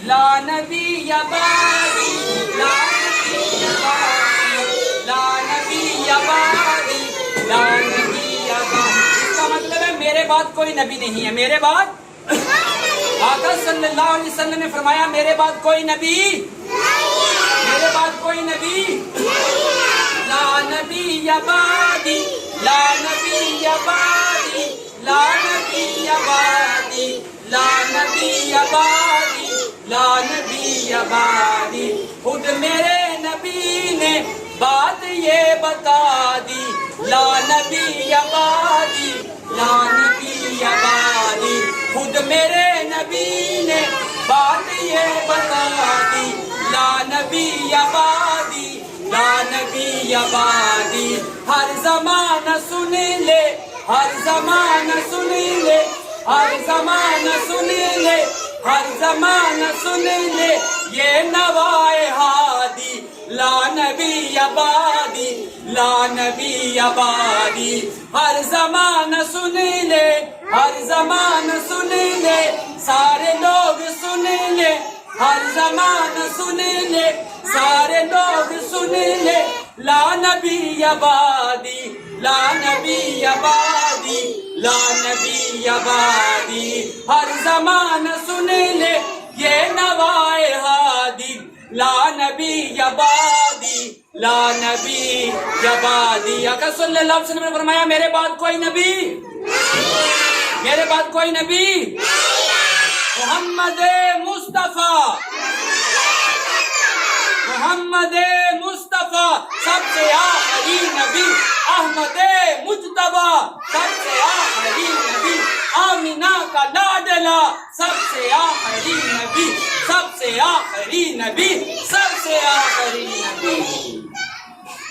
لا نبی بعدی لا نبی بعدی لا نبی بعدی لا نبی بعدی. اس کا مطلب ہے میرے بعد کوئی نبی نہیں ہے. میرے بعد آقا صلی اللہ علیہ وسلم نے فرمایا میرے بعد کوئی نبی میرے بعد کوئی نبی لا نبی بعدی لا نبی بعدی لا نبی بعدی لا نبی بعدی لا نبی بعدی. خود میرے نبی نے بات یہ بتا دی لا نبی بعدی لا نبی بعدی. خود میرے نبی نے بات یہ بتا دی لا نبی بعدی لا نبی بعدی. ہر زمانہ سن لے ہر زمانہ سن لے ہر زمانہ سن لے ہر زمانہ سن لے یہ نوائے ہادی لا نبی بعدی لا نبی بعدی. ہر زمانہ سن لے ہر زمانہ سن لے سارے لوگ سن لے ہر زمانہ سن لے سارے لوگ سن لے لا نبی بعدی لا نبی بعدی لا نبی بعدی. ہر زمانہ سن لے یہ نوائے ہادی لا نبی بعدی لا نبی بعدی. آقا صلی اللہ علیہ وسلم نے فرمایا میرے بعد کوئی نبی میرے بعد کوئی نبی محمد مصطفیٰ محمد مصطفیٰ سب سے آخری نبی. احمد مجتبیٰ سب سے آخری نبی. آمینہ کا لاڈلا سب سے آخری نبی سب سے آخری نبی سب سے آخری